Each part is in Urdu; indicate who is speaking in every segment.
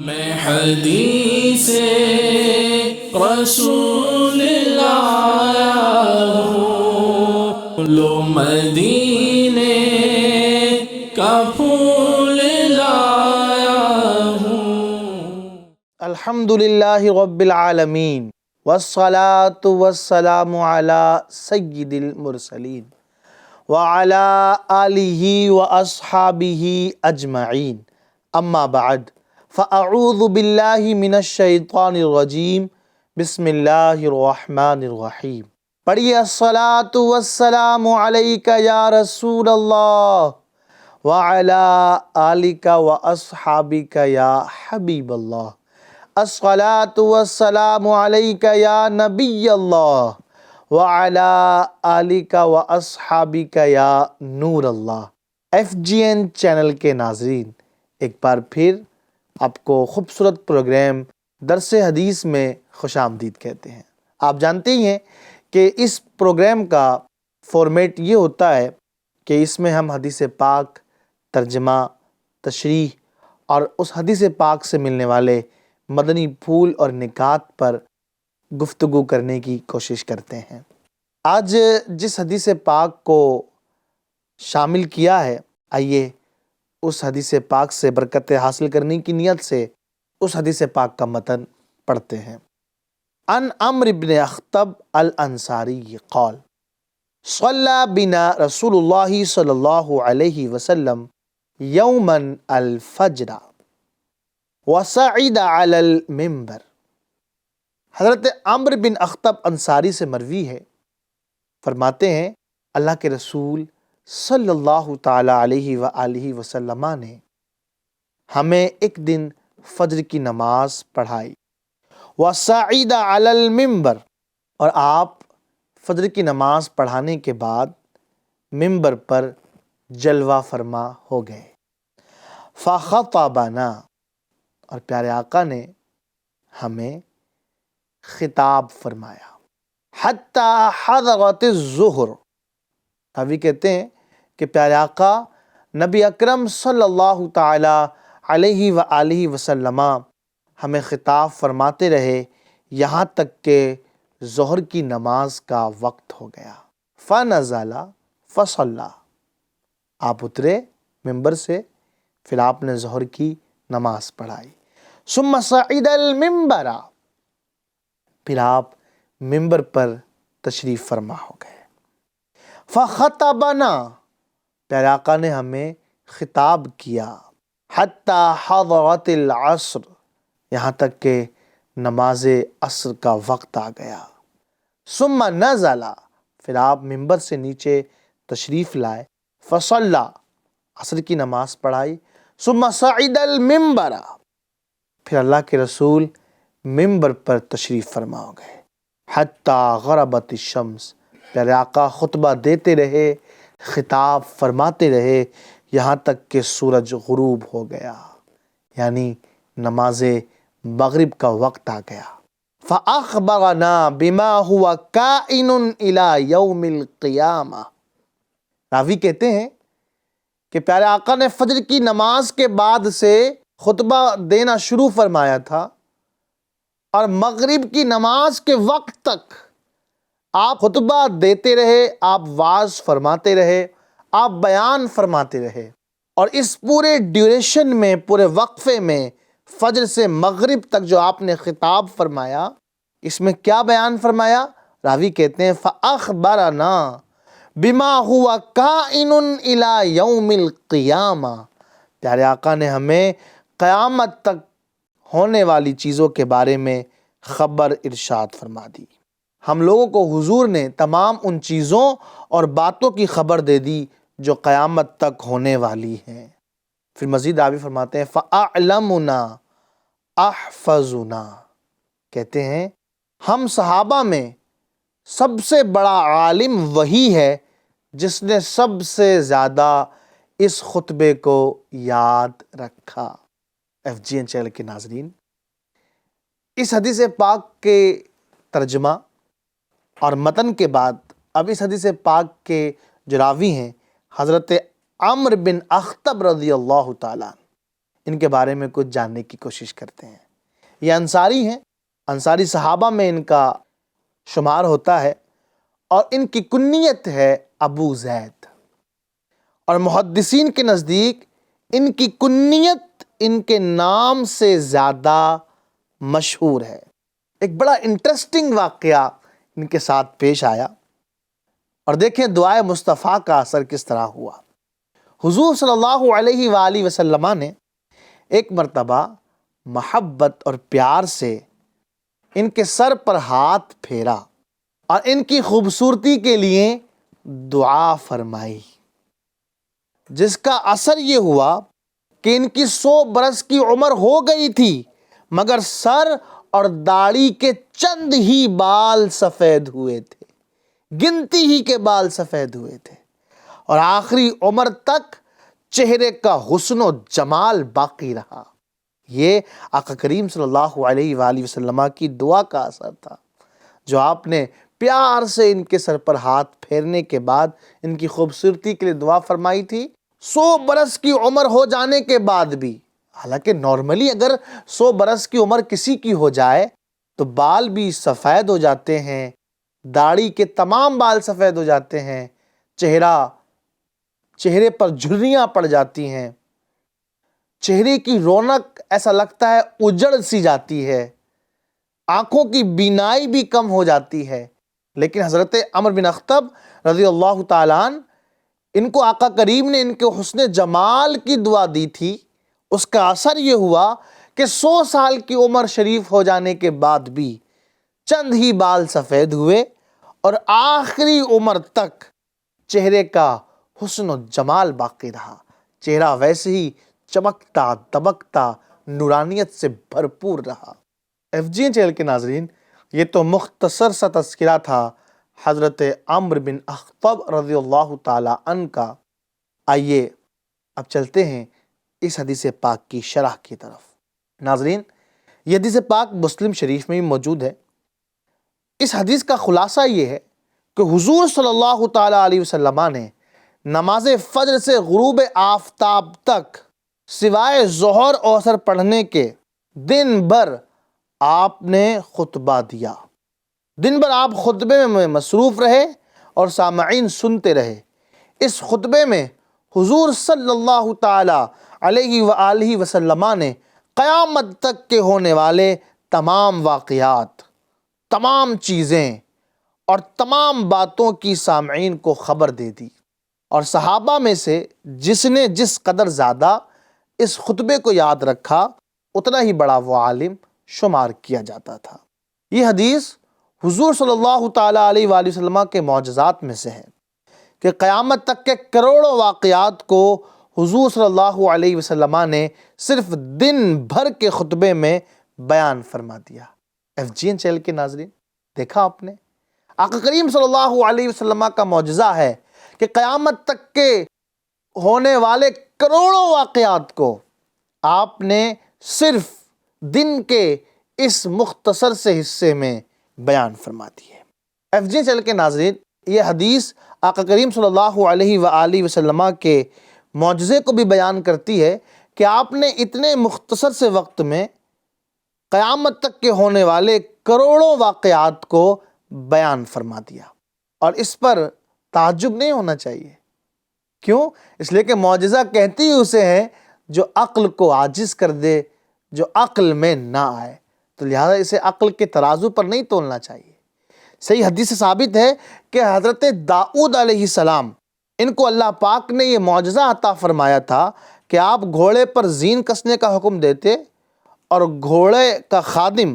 Speaker 1: میں حدیث رسول لایا ہوں، لو مدینے کا پھول لایا ہوں۔
Speaker 2: الحمدللہ رب العالمین والصلاة والسلام علی سید المرسلین وعلی آلہ واصحابہ اجمعین، اما بعد فاعوذ باللہ من الشیطان الرجیم، بسم اللہ الرحمن الرحیم۔ پڑھیے الصلاة والسلام علیک یا رسول اللہ وعلی آلک واصحابک یا حبیب اللہ، الصلاة والسلام علیک یا نبی اللہ وعلی آلک واصحابک یا نور اللہ۔ FGN چینل کے ناظرین، ایک بار پھر آپ کو خوبصورت پروگرام درس حدیث میں خوش آمدید کہتے ہیں۔ آپ جانتے ہی ہیں کہ اس پروگرام کا فارمیٹ یہ ہوتا ہے کہ اس میں ہم حدیث پاک، ترجمہ، تشریح اور اس حدیث پاک سے ملنے والے مدنی پھول اور نکات پر گفتگو کرنے کی کوشش کرتے ہیں۔ آج جس حدیث پاک کو شامل کیا ہے، آئیے اس حدیث پاک سے برکت حاصل کرنے کی نیت سے اس حدیث پاک کا متن پڑھتے ہیں۔ عن عمرو بن اخطب الانصاری قال صلی بنا رسول اللہ صلی اللہ علیہ وسلم یوما الفجر وصعد علی المنبر۔ حضرت عمرو بن اخطب انصاری سے مروی ہے، فرماتے ہیں اللہ کے رسول صلی اللہ تعالی علیہ وآلہ وسلم نے ہمیں ایک دن فجر کی نماز پڑھائی، وصعد علی المنبر، اور آپ فجر کی نماز پڑھانے کے بعد منبر پر جلوہ فرما ہو گئے۔ فخطبنا، اور پیارے آقا نے ہمیں خطاب فرمایا۔ حتی حضرت الظہر، راوی کہتے ہیں کہ پیارے آقا نبی اکرم صلی اللہ تعالی علیہ وآلہ وسلم ہمیں خطاب فرماتے رہے یہاں تک کہ ظہر کی نماز کا وقت ہو گیا۔ فنزل فصلی، آپ اترے منبر سے، پھر آپ نے ظہر کی نماز پڑھائی۔ ثم صعد المنبر، پھر آپ منبر پر تشریف فرما ہو گئے۔ فخطبنا، پیارے آقا نے ہمیں خطاب کیا۔ حتی حضرت العصر، یہاں تک کہ نماز عصر کا وقت آ گیا۔ ثم نزل، پھر آپ منبر سے نیچے تشریف لائے۔ فصلی، عصر کی نماز پڑھائی۔ ثم صعد المنبر، پھر اللہ کے رسول منبر پر تشریف فرما ہو گئے۔ حتی غربت الشمس، پیارے آقا خطبہ دیتے رہے، خطاب فرماتے رہے یہاں تک کہ سورج غروب ہو گیا، یعنی نماز مغرب کا وقت آ گیا۔ فأخبرنا بما هو کائن الی یوم القیامہ، راوی کہتے ہیں کہ پیارے آقا نے فجر کی نماز کے بعد سے خطبہ دینا شروع فرمایا تھا، اور مغرب کی نماز کے وقت تک آپ خطبہ دیتے رہے، آپ وعظ فرماتے رہے، آپ بیان فرماتے رہے، اور اس پورے ڈیوریشن میں، پورے وقفے میں، فجر سے مغرب تک جو آپ نے خطاب فرمایا، اس میں کیا بیان فرمایا؟ راوی کہتے ہیں فأخبرنا بما هو کائن الی یوم القیامہ، پیارے آقا نے ہمیں قیامت تک ہونے والی چیزوں کے بارے میں خبر ارشاد فرما دی۔ ہم لوگوں کو حضور نے تمام ان چیزوں اور باتوں کی خبر دے دی جو قیامت تک ہونے والی ہیں۔ پھر مزید راوی فرماتے ہیں فَأَعْلَمُنَا أَحْفَظُنَا، کہتے ہیں ہم صحابہ میں سب سے بڑا عالم وہی ہے جس نے سب سے زیادہ اس خطبے کو یاد رکھا۔ FGN چینل کے ناظرین، اس حدیث پاک کے ترجمہ اور متن کے بعد اب اس حدیث پاک کے جو راوی ہیں حضرت عمرو بن اخطب رضی اللہ تعالیٰ عنہ، ان کے بارے میں کچھ جاننے کی کوشش کرتے ہیں۔ یہ انصاری ہیں، انصاری صحابہ میں ان کا شمار ہوتا ہے، اور ان کی کنیت ہے ابو زید، اور محدثین کے نزدیک ان کی کنیت ان کے نام سے زیادہ مشہور ہے۔ ایک بڑا انٹرسٹنگ واقعہ ان کے ساتھ پیش آیا، اور دیکھیں دعائے مصطفیٰ کا اثر کس طرح ہوا۔ حضور صلی اللہ علیہ وآلہ وسلم نے ایک مرتبہ محبت اور پیار سے ان کے سر پر ہاتھ پھیرا اور ان کی خوبصورتی کے لیے دعا فرمائی، جس کا اثر یہ ہوا کہ ان کی 100 برس کی عمر ہو گئی تھی، مگر سر اور داڑھی کے چند ہی بال سفید ہوئے تھے، گنتی ہی کے بال سفید ہوئے تھے، اور آخری عمر تک چہرے کا حسن و جمال باقی رہا۔ یہ آقا کریم صلی اللہ علیہ وآلہ وسلم کی دعا کا اثر تھا، جو آپ نے پیار سے ان کے سر پر ہاتھ پھیرنے کے بعد ان کی خوبصورتی کے لیے دعا فرمائی تھی۔ 100 برس کی عمر ہو جانے کے بعد بھی، حالانکہ نارملی اگر 100 برس کی عمر کسی کی ہو جائے تو بال بھی سفید ہو جاتے ہیں، داڑھی کے تمام بال سفید ہو جاتے ہیں، چہرے پر جھریاں پڑ جاتی ہیں، چہرے کی رونق ایسا لگتا ہے اجڑ سی جاتی ہے، آنکھوں کی بینائی بھی کم ہو جاتی ہے، لیکن حضرت عمر بن اخطب رضی اللہ تعالیٰ عنہ، ان کو آقا کریم نے ان کے حسن جمال کی دعا دی تھی۔ اس کا اثر یہ ہوا کہ 100 سال کی عمر شریف ہو جانے کے بعد بھی چند ہی بال سفید ہوئے، اور آخری عمر تک چہرے کا حسن و جمال باقی رہا، چہرہ ویسے ہی چمکتا دمکتا نورانیت سے بھرپور رہا۔ FGN چینل کے ناظرین، یہ تو مختصر سا تذکرہ تھا حضرت عمر بن اخطب رضی اللہ تعالی عنہ کا۔ آئیے اب چلتے ہیں اس حدیث پاک کی شرح کی طرف۔ ناظرین، یہ حدیث پاک مسلم شریف میں بھی موجود ہے۔ اس حدیث کا خلاصہ یہ ہے کہ حضور صلی اللہ تعالی علیہ وسلم نے نماز فجر سے غروب آفتاب تک سوائے ظہر اور عصر پڑھنے کے دن بھر آپ نے خطبہ دیا۔ دن بھر آپ خطبے میں مصروف رہے اور سامعین سنتے رہے۔ اس خطبے میں حضور صلی اللہ تعالی علیہ وآلہ وسلم نے قیامت تک کے ہونے والے تمام واقعات، تمام چیزیں اور تمام باتوں کی سامعین کو خبر دے دی، اور صحابہ میں سے جس نے جس قدر زیادہ اس خطبے کو یاد رکھا اتنا ہی بڑا وہ عالم شمار کیا جاتا تھا۔ یہ حدیث حضور صلی اللہ تعالیٰ علیہ وآلہ وسلم کے معجزات میں سے ہے کہ قیامت تک کے کروڑوں واقعات کو حضور صلی اللہ علیہ وسلم نے صرف دن بھر کے خطبے میں بیان فرما دیا۔ FGN چینل کے ناظرین، دیکھا آپ نے، آقا کریم صلی اللہ علیہ وسلم کا معجزہ ہے کہ قیامت تک کے ہونے والے کروڑوں واقعات کو آپ نے صرف دن کے اس مختصر سے حصے میں بیان فرما دی ہے۔ FGN چینل کے ناظرین، یہ حدیث آقا کریم صلی اللہ علیہ وآلہ وسلم کے معجزے کو بھی بیان کرتی ہے کہ آپ نے اتنے مختصر سے وقت میں قیامت تک کے ہونے والے کروڑوں واقعات کو بیان فرما دیا، اور اس پر تعجب نہیں ہونا چاہیے۔ کیوں؟ اس لیے کہ معجزہ کہتی ہی اسے ہے جو عقل کو عاجز کر دے، جو عقل میں نہ آئے، تو لہذا اسے عقل کے ترازو پر نہیں تولنا چاہیے۔ صحیح حدیث سے ثابت ہے کہ حضرت داؤد علیہ السلام، ان کو اللہ پاک نے یہ معجزہ عطا فرمایا تھا کہ آپ گھوڑے پر زین کسنے کا حکم دیتے اور گھوڑے کا خادم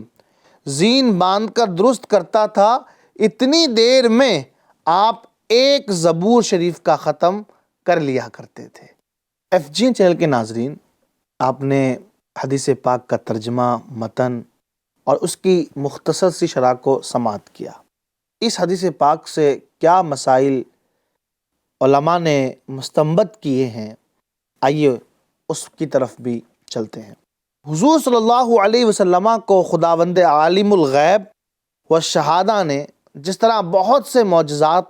Speaker 2: زین باندھ کر درست کرتا تھا، اتنی دیر میں آپ ایک زبور شریف کا ختم کر لیا کرتے تھے۔ FGN چینل کے ناظرین، آپ نے حدیث پاک کا ترجمہ، متن اور اس کی مختصر سی شرح کو سماعت کیا۔ اس حدیث پاک سے کیا مسائل علماء نے مستنبط کیے ہیں، آئیے اس کی طرف بھی چلتے ہیں۔ حضور صلی اللہ علیہ وسلم کو خداوند عالم الغیب والشہادہ نے جس طرح بہت سے معجزات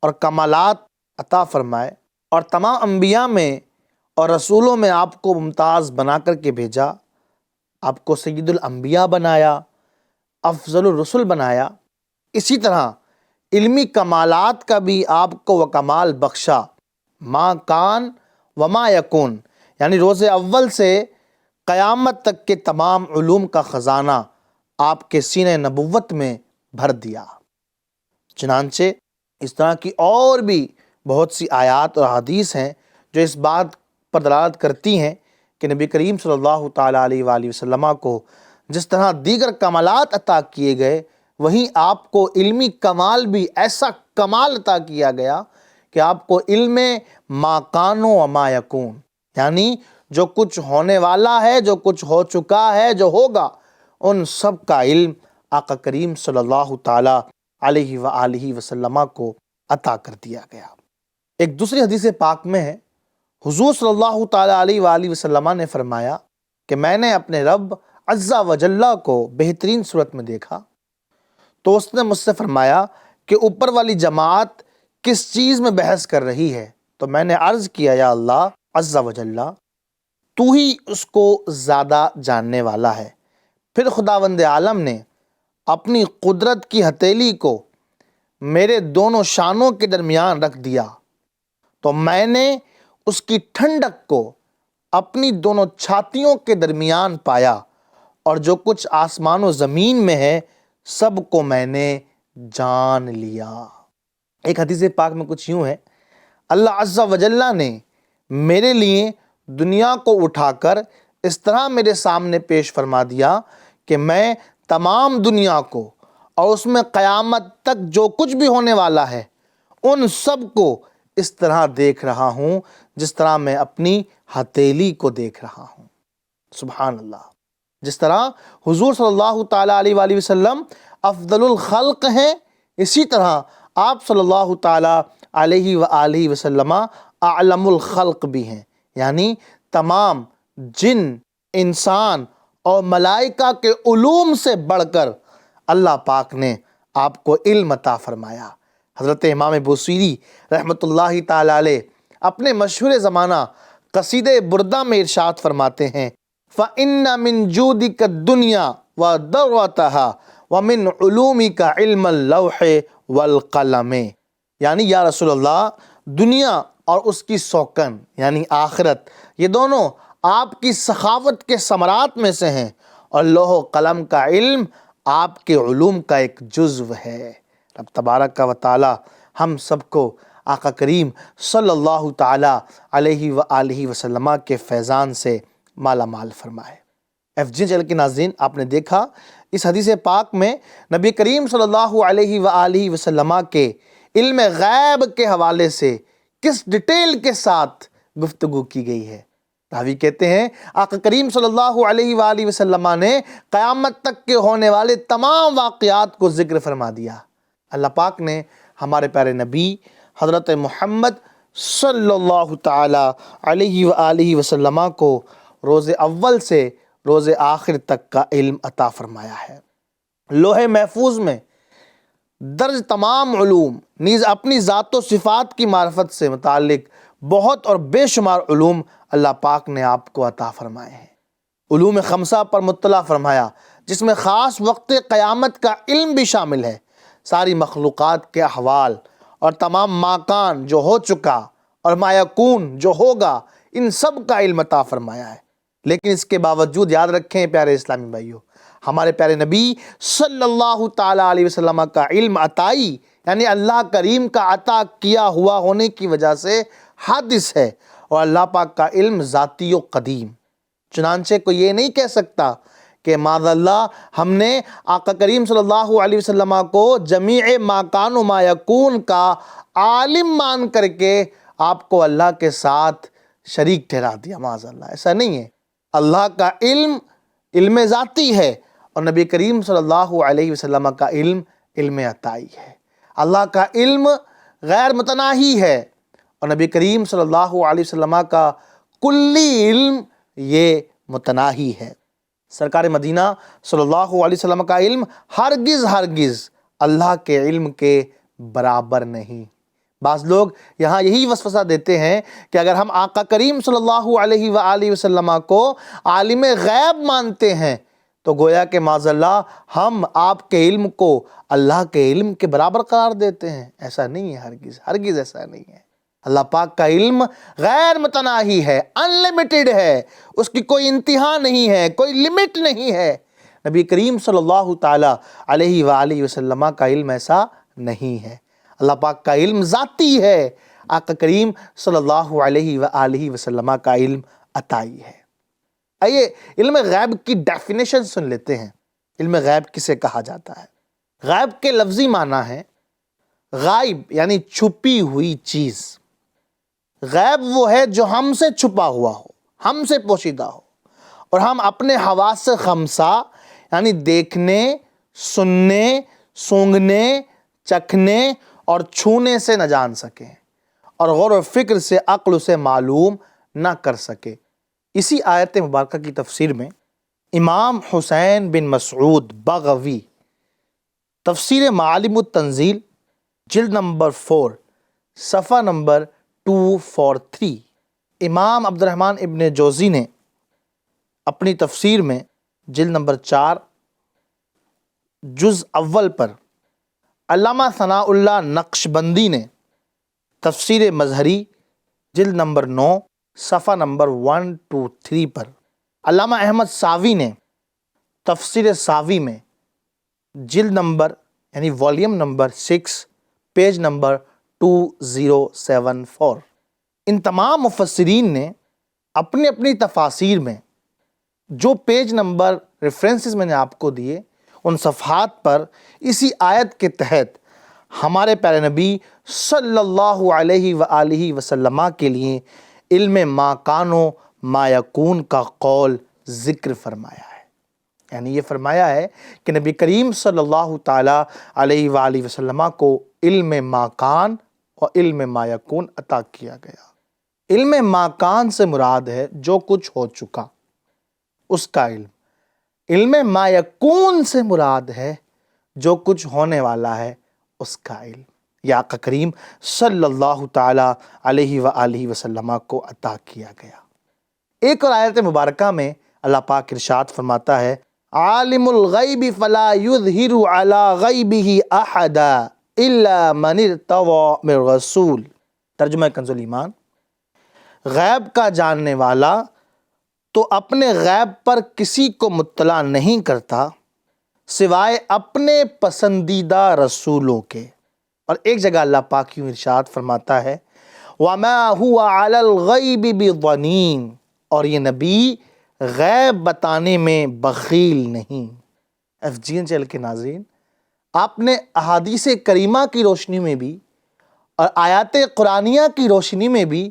Speaker 2: اور کمالات عطا فرمائے، اور تمام انبیاء میں اور رسولوں میں آپ کو ممتاز بنا کر کے بھیجا، آپ کو سید الانبیاء بنایا، افضل الرسل بنایا، اسی طرح علمی کمالات کا بھی آپ کو وہ کمال بخشا، ما کان وما یکون، یعنی روز اول سے قیامت تک کے تمام علوم کا خزانہ آپ کے سینہ نبوت میں بھر دیا۔ چنانچہ اس طرح کی اور بھی بہت سی آیات اور حدیث ہیں جو اس بات پر دلالت کرتی ہیں کہ نبی کریم صلی اللہ تعالیٰ علیہ وآلہ وسلم کو جس طرح دیگر کمالات عطا کیے گئے، وہیں آپ کو علمی کمال بھی ایسا کمال عطا کیا گیا کہ آپ کو علم ما کان و ما یکون، یعنی جو کچھ ہونے والا ہے، جو کچھ ہو چکا ہے، جو ہوگا، ان سب کا علم آقا کریم صلی اللہ تعالیٰ علیہ وآلہ وسلم کو عطا کر دیا گیا۔ ایک دوسری حدیث پاک میں ہے، حضور صلی اللہ تعالیٰ علیہ وآلہ وسلم نے فرمایا کہ میں نے اپنے رب عز و جل کو بہترین صورت میں دیکھا، تو اس نے مجھ سے فرمایا کہ اوپر والی جماعت کس چیز میں بحث کر رہی ہے؟ تو میں نے عرض کیا، یا اللہ عز و جل، تو ہی اس کو زیادہ جاننے والا ہے۔ پھر خداوند عالم نے اپنی قدرت کی ہتھیلی کو میرے دونوں شانوں کے درمیان رکھ دیا، تو میں نے اس کی ٹھنڈک کو اپنی دونوں چھاتیوں کے درمیان پایا، اور جو کچھ آسمان و زمین میں ہے سب کو میں نے جان لیا۔ ایک حدیث پاک میں کچھ یوں ہے، اللہ عز و جل نے میرے لیے دنیا کو اٹھا کر اس طرح میرے سامنے پیش فرما دیا کہ میں تمام دنیا کو اور اس میں قیامت تک جو کچھ بھی ہونے والا ہے ان سب کو اس طرح دیکھ رہا ہوں جس طرح میں اپنی ہتھیلی کو دیکھ رہا ہوں۔ سبحان اللہ۔ جس طرح حضور صلی اللہ تعالیٰ علیہ وآلہ وسلم افضل الخلق ہیں، اسی طرح آپ صلی اللہ تعالیٰ علیہ وآلہ وسلم اعلم الخلق بھی ہیں، یعنی تمام جن، انسان اور ملائکہ کے علوم سے بڑھ کر اللہ پاک نے آپ کو علم عطا فرمایا۔ حضرت امام بوصیری رحمۃ اللہ تعالیٰ علیہ اپنے مشہور زمانہ قصیدہ بردہ میں ارشاد فرماتے ہیں، فَإِنَّ مِن جُودِكَ الدُّنْيَا وَدَرَّتَهَا وَمِنْ عُلُومِكَ عِلْمَ اللَّوْحِ وَالْقَلَمِ، یعنی یا رسول اللہ، دنیا اور اس کی سوکن یعنی آخرت، یہ دونوں آپ کی سخاوت کے ثمرات میں سے ہیں، اور لوح و قلم کا علم آپ کے علوم کا ایک جزو ہے۔ رب تبارک و تعالی ہم سب کو آقا کریم صلی اللہ تعالی علیہ وآلہ وسلم کے فیضان سے مالا مال فرمائے۔ ایف جی چینل کے ناظرین، آپ نے دیکھا اس حدیث پاک میں نبی کریم صلی اللہ علیہ وآلہ وسلم کے علم غیب کے حوالے سے کس ڈیٹیل کے ساتھ گفتگو کی گئی ہے۔ راوی کہتے ہیں آقا کریم صلی اللہ علیہ وآلہ وسلم نے قیامت تک کے ہونے والے تمام واقعات کو ذکر فرما دیا۔ اللہ پاک نے ہمارے پیارے نبی حضرت محمد صلی اللہ تعالی علیہ وآلہ وسلم کو روز اول سے روز آخر تک کا علم عطا فرمایا ہے۔ لوح محفوظ میں درج تمام علوم، نیز اپنی ذات و صفات کی معرفت سے متعلق بہت اور بے شمار علوم اللہ پاک نے آپ کو عطا فرمائے ہیں۔ علوم خمسہ پر مطلع فرمایا، جس میں خاص وقت قیامت کا علم بھی شامل ہے، ساری مخلوقات کے احوال اور تمام ماکان جو ہو چکا اور ما یکون جو ہوگا، ان سب کا علم عطا فرمایا ہے۔ لیکن اس کے باوجود یاد رکھیں پیارے اسلامی بھائیوں، ہمارے پیارے نبی صلی اللہ تعالیٰ علیہ وسلم کا علم عطائی یعنی اللہ کریم کا عطا کیا ہوا ہونے کی وجہ سے حادث ہے، اور اللہ پاک کا علم ذاتی و قدیم، چنانچہ کوئی یہ نہیں کہہ سکتا کہ معاذ اللہ ہم نے آقا کریم صلی اللہ علیہ وسلم کو جمیع ما کان و ما یکون کا عالم مان کر کے آپ کو اللہ کے ساتھ شریک ٹھہرا دیا۔ معاذ اللہ، ایسا نہیں ہے۔ اللہ کا علم علم ذاتی ہے، اور نبی کریم صلی اللہ علیہ وسلم کا علم علم عطائی ہے۔ اللہ کا علم غیر متناہی ہے، اور نبی کریم صلی اللہ علیہ وسلم کا کلی علم یہ متناہی ہے۔ سرکار مدینہ صلی اللہ علیہ وسلم کا علم ہرگز اللہ کے علم کے برابر نہیں، بعض لوگ یہاں یہی وسوسہ دیتے ہیں کہ اگر ہم آقا کریم صلی اللہ علیہ وآلہ وسلم کو عالم غیب مانتے ہیں تو گویا کہ معاذ اللہ ہم آپ کے علم کو اللہ کے علم کے برابر قرار دیتے ہیں۔ ایسا نہیں ہے، ہرگز ہرگز ایسا نہیں ہے۔ اللہ پاک کا علم غیر متناہی ہے، انلیمیٹڈ ہے، اس کی کوئی انتہا نہیں ہے، کوئی لمٹ نہیں ہے۔ نبی کریم صلی اللہ تعالیٰ علیہ وآلہ وسلم کا علم ایسا نہیں ہے۔ اللہ پاک کا علم ذاتی ہے، آقا کریم صلی اللہ علیہ وآلہ وسلم کا علم عطائی ہے۔ آئیے علم غیب کی ڈیفینیشن سن لیتے ہیں۔ علم غیب کسے کہا جاتا ہے؟ غیب کے لفظی معنی ہے غائب یعنی چھپی ہوئی چیز۔ غیب وہ ہے جو ہم سے چھپا ہوا ہو، ہم سے پوشیدہ ہو، اور ہم اپنے حواس خمسہ یعنی دیکھنے، سننے، سونگھنے، چکھنے اور چھونے سے نہ جان سکیں، اور غور و فکر سے عقل سے معلوم نہ کر سکے۔ اسی آیت مبارکہ کی تفسیر میں امام حسین بن مسعود بغوی تفسیر معالم التنزیل جلد نمبر 4 صفحہ نمبر 243، امام عبد الرحمن ابن جوزی نے اپنی تفسیر میں جلد نمبر 4 جز اول پر، علامہ ثناء اللہ نقشبندی نے تفسیر مظہری جلد نمبر 9 صفحہ نمبر 123 پر، علامہ احمد ساوی نے تفسیر ساوی میں جلد نمبر یعنی والیوم نمبر 6 پیج نمبر 2074، ان تمام مفسرین نے اپنی اپنی تفاسیر میں جو پیج نمبر ریفرنسز میں نے آپ کو دیے، ان صفحات پر اسی آیت کے تحت ہمارے پیارے نبی صلی اللہ علیہ وآلہ وسلم کے لیے علم ما کان و ما یکون کا قول ذکر فرمایا ہے۔ یعنی یہ فرمایا ہے کہ نبی کریم صلی اللہ تعالیٰ علیہ وآلہ وسلم کو علم ما کان اور علم ما یکون عطا کیا گیا۔ علم ما کان سے مراد ہے جو کچھ ہو چکا، اس کا علم۔ علم ما یکون سے مراد ہے جو کچھ ہونے والا ہے، اس کا علم۔ یہ آقا کریم صلی اللہ تعالیٰ علیہ وآلہ وسلم کو عطا کیا گیا۔ ایک اور آیت مبارکہ میں اللہ پاک ارشاد فرماتا ہے، عالم الغیب فلا یظہر علی غیبہ احدا الا من ارتضی من رسول۔ ترجمہ کنز الایمان، غیب کا جاننے والا تو اپنے غیب پر کسی کو مطلع نہیں کرتا سوائے اپنے پسندیدہ رسولوں کے۔ اور ایک جگہ اللہ پاک یوں ارشاد فرماتا ہے، وَمَا هُوَ عَلَى الْغَيْبِ بِضَنِينٍ، اور یہ نبی غیب بتانے میں بخیل نہیں۔ FGN چینل کے ناظرین، آپ نے احادیث کریمہ کی روشنی میں بھی اور آیات قرآنیہ کی روشنی میں بھی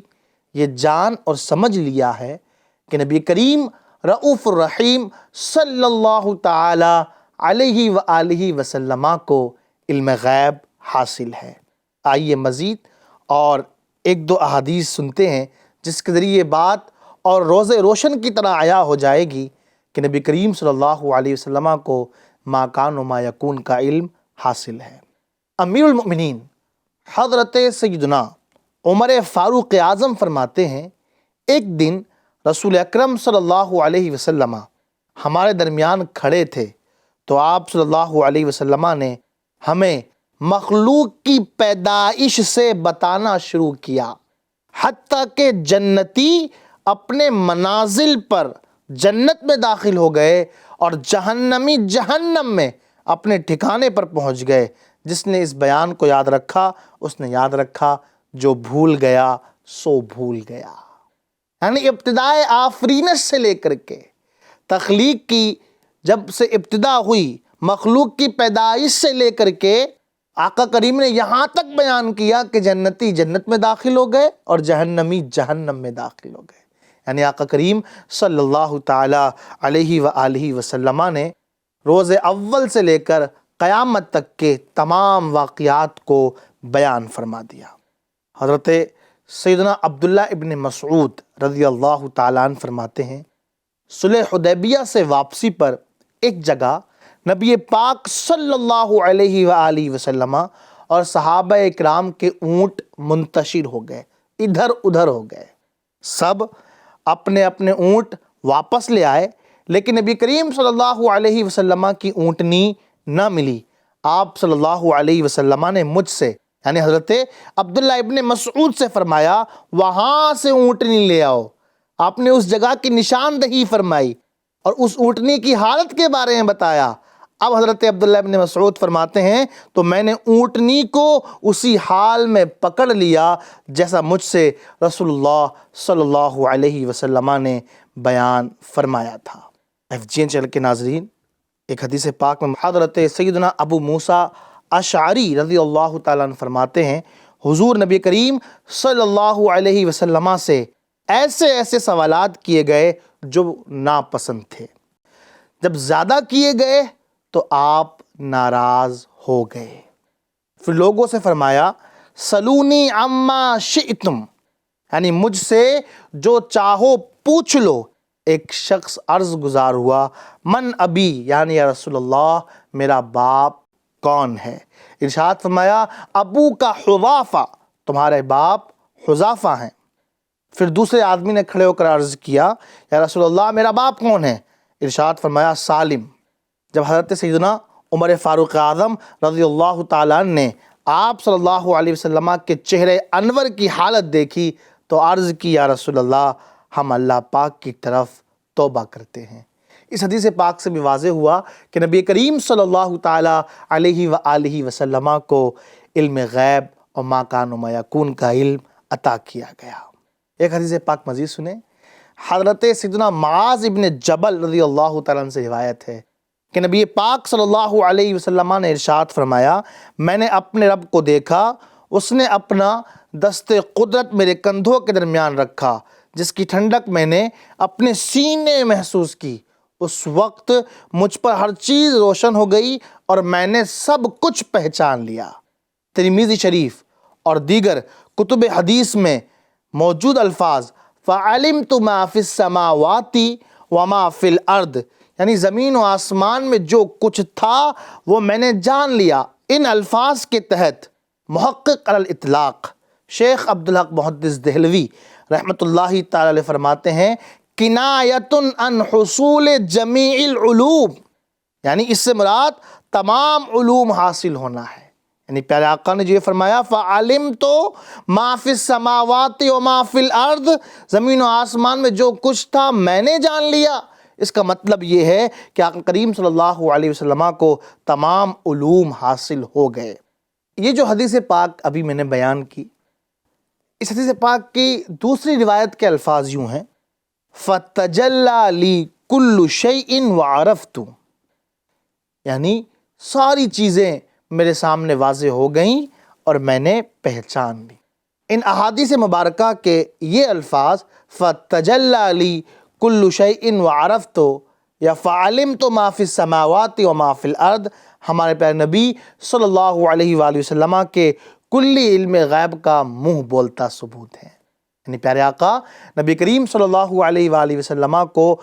Speaker 2: یہ جان اور سمجھ لیا ہے کہ نبی کریم رؤوف الرحیم صلی اللہ تعالی علیہ وآلہ وسلم کو علم غیب حاصل ہے۔ آئیے مزید اور ایک دو احادیث سنتے ہیں جس کے ذریعے بات اور روز روشن کی طرح عیاں ہو جائے گی کہ نبی کریم صلی اللہ علیہ وسلم کو ما کان و ما یکون کا علم حاصل ہے۔ امیر المؤمنین حضرت سیدنا عمر فاروق اعظم فرماتے ہیں، ایک دن رسول اکرم صلی اللہ علیہ وسلم ہمارے درمیان کھڑے تھے تو آپ صلی اللہ علیہ وسلم نے ہمیں مخلوق کی پیدائش سے بتانا شروع کیا، حتیٰ کہ جنتی اپنے منازل پر جنت میں داخل ہو گئے اور جہنمی جہنم میں اپنے ٹھکانے پر پہنچ گئے۔ جس نے اس بیان کو یاد رکھا اس نے یاد رکھا، جو بھول گیا سو بھول گیا۔ یعنی ابتدائے آفرینش سے لے کر کے تخلیق کی جب سے ابتدا ہوئی، مخلوق کی پیدائش سے لے کر کے آقا کریم نے یہاں تک بیان کیا کہ جنتی جنت میں داخل ہو گئے اور جہنمی جہنم میں داخل ہو گئے۔ یعنی آقا کریم صلی اللہ تعالیٰ علیہ وآلہ وسلم نے روز اول سے لے کر قیامت تک کے تمام واقعات کو بیان فرما دیا۔ حضرت سیدنا عبداللہ ابن مسعود رضی اللہ تعالیٰ عنہ فرماتے ہیں، صلح حدیبیہ سے واپسی پر ایک جگہ نبی پاک صلی اللہ علیہ وآلہ وسلم اور صحابہ اکرام کے اونٹ منتشر ہو گئے، ادھر ادھر ہو گئے، سب اپنے اپنے اونٹ واپس لے آئے، لیکن نبی کریم صلی اللہ علیہ وسلم کی اونٹنی نہ ملی۔ آپ صلی اللہ علیہ وسلم نے مجھ سے یعنی حضرت عبداللہ ابن مسعود سے فرمایا وہاں سے اونٹنی لے آؤ۔ آپ نے اس جگہ کی نشاندہی فرمائی اور اس اونٹنی کی حالت کے بارے میں بتایا۔ اب حضرت عبداللہ ابن مسعود فرماتے ہیں تو میں نے اونٹنی کو اسی حال میں پکڑ لیا جیسا مجھ سے رسول اللہ صلی اللہ علیہ وسلم نے بیان فرمایا تھا۔ FGN چینل کے ناظرین، ایک حدیث پاک میں حضرت سیدنا ابو موسیٰ اشعری رضی اللہ تعالیٰ عنہ فرماتے ہیں حضور نبی کریم صلی اللہ علیہ وسلم سے ایسے ایسے سوالات کیے گئے جو ناپسند تھے۔ جب زیادہ کیے گئے تو آپ ناراض ہو گئے۔ پھر لوگوں سے فرمایا سلونی عما شئتم، یعنی مجھ سے جو چاہو پوچھ لو۔ ایک شخص عرض گزار ہوا من ابی، یعنی یا رسول اللہ میرا باپ کون ہے؟ ارشاد فرمایا ابو کا حذافہ، تمہارے باپ حذافہ ہیں۔ پھر دوسرے آدمی نے کھڑے ہو کر عرض کیا یا رسول اللہ میرا باپ کون ہے؟ ارشاد فرمایا سالم۔ جب حضرت سیدنا عمر فاروق اعظم رضی اللہ تعالیٰ عنہ نے آپ صلی اللہ علیہ وسلم کے چہرے انور کی حالت دیکھی تو عرض کی یا رسول اللہ ہم اللہ پاک کی طرف توبہ کرتے ہیں۔ اس حدیث پاک سے بھی واضح ہوا کہ نبی کریم صلی اللہ تعالیٰ علیہ وآلہ وسلم کو علم غیب اور ما کان و ما یکون کا علم عطا کیا گیا۔ ایک حدیث پاک مزید سنیں، حضرت سیدنا معاذ ابن جبل رضی اللہ تعالیٰ عنہ سے روایت ہے کہ نبی پاک صلی اللہ علیہ وسلم نے ارشاد فرمایا میں نے اپنے رب کو دیکھا، اس نے اپنا دست قدرت میرے کندھوں کے درمیان رکھا، جس کی ٹھنڈک میں نے اپنے سینے محسوس کی۔ اس وقت مجھ پر ہر چیز روشن ہو گئی اور میں نے سب کچھ پہچان لیا۔ ترمذی شریف اور دیگر کتب حدیث میں موجود الفاظ فَعَلِمْتُ مَا فِي السَّمَاوَاتِ وَمَا فِي الْأَرْضِ، یعنی زمین و آسمان میں جو کچھ تھا وہ میں نے جان لیا۔ ان الفاظ کے تحت محقق علی الاطلاق شیخ عبدالحق محدث دہلوی رحمۃ اللہ تعالی علیہ فرماتے ہیں کنایۃ عن حصول جمیع العلوم، یعنی اس سے مراد تمام علوم حاصل ہونا ہے۔ یعنی پیارے آقا نے جو یہ فرمایا فَعَلِمْتُ مَا فِي السَّمَاوَاتِ وَمَا فِي الْأَرْضِ، زمین و آسمان میں جو کچھ تھا میں نے جان لیا۔ اس کا مطلب یہ ہے کہ آقا کریم صلی اللہ علیہ وسلم کو تمام علوم حاصل ہو گئے۔ یہ جو حدیث پاک ابھی میں نے بیان کی، اس حدیث پاک کی دوسری روایت کے الفاظ یوں ہیں فَتَجَلَّى لِي كُلُّ شَيْءٍ وَعَرَفْتُ، یعنی ساری چیزیں میرے سامنے واضح ہو گئیں اور میں نے پہچان لی۔ ان احادیث مبارکہ کے یہ الفاظ فَتَجَلَّى لِي كُلُّ شَيْءٍ وَعَرَفْتُ یا فَعَلِمْتُ مَا فِي السَّمَاوَاتِ وَمَا فِي الْأَرْضِ ہمارے پیارے نبی صلی اللہ علیہ وآلہ وسلم کے کلی علم غیب کا منہ بولتا ثبوت ہے۔ یعنی پیارے آقا نبی کریم صلی اللہ علیہ وآلہ وسلم کو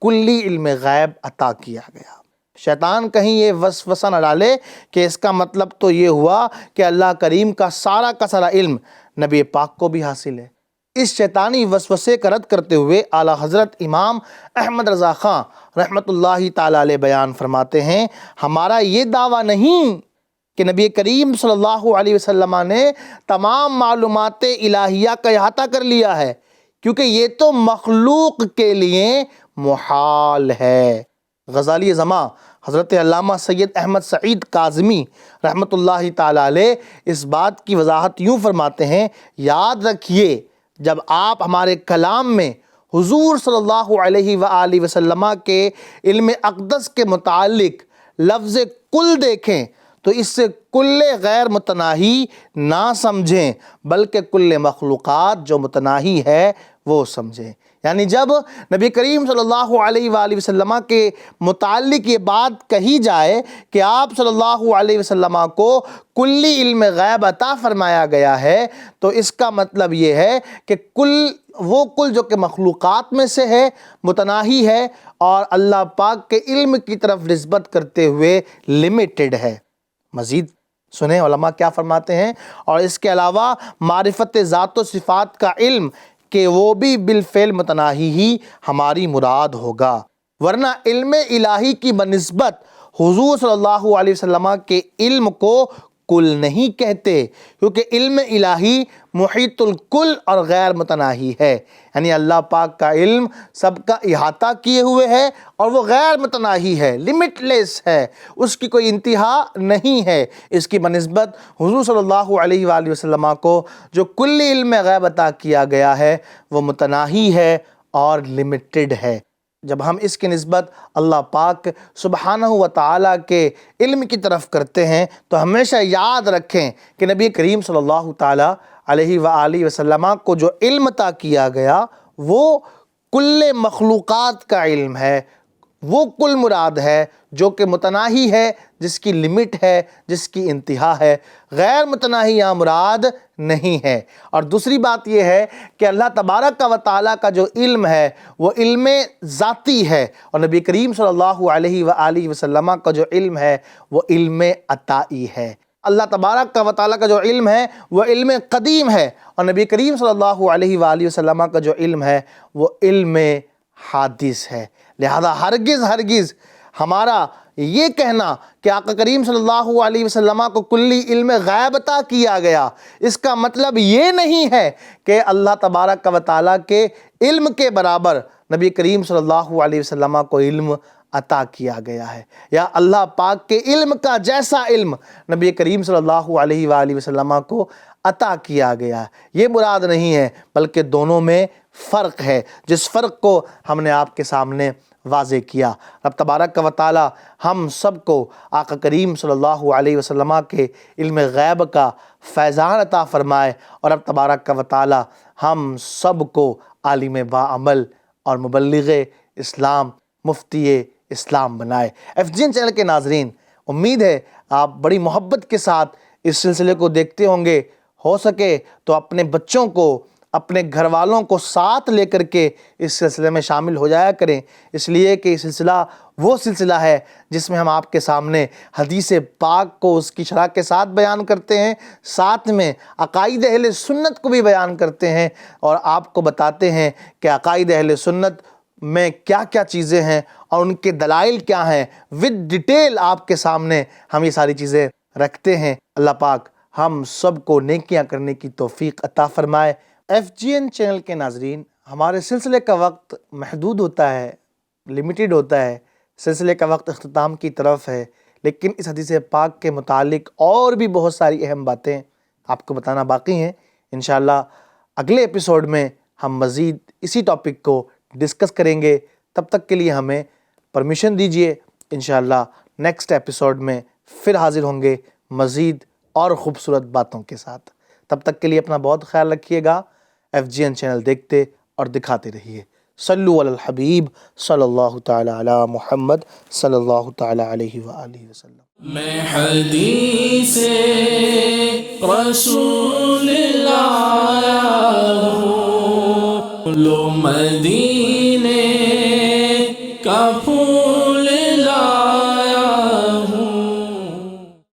Speaker 2: کلی علم غیب عطا کیا گیا۔ شیطان کہیں یہ وسوسہ نہ ڈالے کہ اس کا مطلب تو یہ ہوا کہ اللہ کریم کا سارا علم نبی پاک کو بھی حاصل ہے۔ اس شیطانی وسوسے کا رد کرتے ہوئے اعلیٰ حضرت امام احمد رضا خان رحمۃ اللہ تعالیٰ علیہ بیان فرماتے ہیں ہمارا یہ دعویٰ نہیں کہ نبی کریم صلی اللہ علیہ وسلم نے تمام معلومات الہیہ کا احاطہ کر لیا ہے، کیونکہ یہ تو مخلوق کے لیے محال ہے۔ غزالی زماں حضرت علامہ سید احمد سعید کاظمی رحمۃ اللہ تعالیٰ علیہ اس بات کی وضاحت یوں فرماتے ہیں یاد رکھیے جب آپ ہمارے کلام میں حضور صلی اللہ علیہ وآلہ وسلم کے علم اقدس کے متعلق لفظ کل دیکھیں تو اس سے کل غیر متناہی نہ سمجھیں بلکہ کل مخلوقات جو متناہی ہے وہ سمجھیں۔ یعنی جب نبی کریم صلی اللہ علیہ وآلہ وسلم کے متعلق یہ بات کہی جائے کہ آپ صلی اللہ علیہ وسلم کو کلی علم غیب عطا فرمایا گیا ہے تو اس کا مطلب یہ ہے کہ وہ کل جو کہ مخلوقات میں سے ہے، متناہی ہے اور اللہ پاک کے علم کی طرف نسبت کرتے ہوئے لمیٹڈ ہے۔ مزید سنیں علماء کیا فرماتے ہیں، اور اس کے علاوہ معرفت ذات و صفات کا علم کہ وہ بھی بالفعل متناہی ہی ہماری مراد ہوگا، ورنہ علم الہی کی بنسبت حضور صلی اللہ علیہ وسلم کے علم کو کل نہیں کہتے، کیونکہ علم الہی محیط الکل اور غیر متناہی ہے، یعنی اللہ پاک کا علم سب کا احاطہ کیے ہوئے ہے اور وہ غیر متناہی ہے، لمٹ لیس ہے، اس کی کوئی انتہا نہیں ہے۔ اس کی بنسبت حضور صلی اللہ علیہ وآلہ وسلم کو جو کلی علم غیب عطا کیا گیا ہے وہ متناہی ہے اور لمیٹڈ ہے۔ جب ہم اس کی نسبت اللہ پاک سبحانہ و تعالیٰ کے علم کی طرف کرتے ہیں تو ہمیشہ یاد رکھیں کہ نبی کریم صلی اللہ تعالیٰ علیہ وآلہ وسلم کو جو علم عطا کیا گیا وہ کل مخلوقات کا علم ہے، وہ کل مراد ہے جو کہ متناہی ہے، جس کی لمٹ ہے، جس کی انتہا ہے، غیر متناہی یا مراد نہیں ہے۔ اور دوسری بات یہ ہے کہ اللہ تبارک و تعالیٰ کا جو علم ہے وہ علم ذاتی ہے، اور نبی کریم صلی اللہ علیہ وآلہ وسلم کا جو علم ہے وہ علم عطائی ہے۔ اللہ تبارک و تعالیٰ کا جو علم ہے وہ علم قدیم ہے، اور نبی کریم صلی اللہ علیہ وآلہ وسلم کا جو علم ہے وہ علم حادث ہے۔ لہذا ہرگز ہمارا یہ کہنا کہ آقا کریم صلی اللہ علیہ وسلم کو کلی علم غیب عطا کیا گیا، اس کا مطلب یہ نہیں ہے کہ اللہ تبارک و تعالیٰ کے علم کے برابر نبی کریم صلی اللہ علیہ وسلم کو علم عطا کیا گیا ہے، یا اللہ پاک کے علم کا جیسا علم نبی کریم صلی اللہ علیہ وآلہ وسلم کو عطا کیا گیا ہے۔ یہ مراد نہیں ہے، بلکہ دونوں میں فرق ہے، جس فرق کو ہم نے آپ کے سامنے واضح کیا۔ رب تبارک و تعالی ہم سب کو آقا کریم صلی اللہ علیہ وسلم کے علم غیب کا فیضان عطا فرمائے، اور رب تبارک و تعالی ہم سب کو عالم باعمل اور مبلغ اسلام، مفتی اسلام بنائے۔ FGN چینل کے ناظرین، امید ہے آپ بڑی محبت کے ساتھ اس سلسلے کو دیکھتے ہوں گے۔ ہو سکے تو اپنے بچوں کو، اپنے گھر والوں کو ساتھ لے کر کے اس سلسلے میں شامل ہو جایا کریں، اس لیے کہ یہ سلسلہ وہ سلسلہ ہے جس میں ہم آپ کے سامنے حدیث پاک کو اس کی شرح کے ساتھ بیان کرتے ہیں، ساتھ میں عقائد اہل سنت کو بھی بیان کرتے ہیں، اور آپ کو بتاتے ہیں کہ عقائد اہل سنت میں کیا کیا چیزیں ہیں اور ان کے دلائل کیا ہیں، ود ڈیٹیل آپ کے سامنے ہم یہ ساری چیزیں رکھتے ہیں۔ اللہ پاک ہم سب کو نیکیاں کرنے کی توفیق عطا فرمائے۔ FGN چینل کے ناظرین، ہمارے سلسلے کا وقت محدود ہوتا ہے، لمیٹڈ ہوتا ہے، سلسلے کا وقت اختتام کی طرف ہے، لیکن اس حدیث پاک کے متعلق اور بھی بہت ساری اہم باتیں آپ کو بتانا باقی ہیں۔ انشاءاللہ اگلے ایپیسوڈ میں ہم مزید اسی ٹاپک کو ڈسکس کریں گے۔ تب تک کے لیے ہمیں پرمیشن دیجیے، انشاءاللہ نیکسٹ ایپیسوڈ میں پھر حاضر ہوں گے مزید اور خوبصورت باتوں کے ساتھ۔ تب تک کے لیے اپنا بہت خیال رکھیے گا۔ FGN چینل دیکھتے اور دکھاتے رہیے۔ صلو علی الحبیب صلی اللہ تعالی علی محمد صلی اللہ تعالی علیہ وآلہ وسلم۔
Speaker 1: میں حدیث رسول لایا ہوں، لو مدینے کا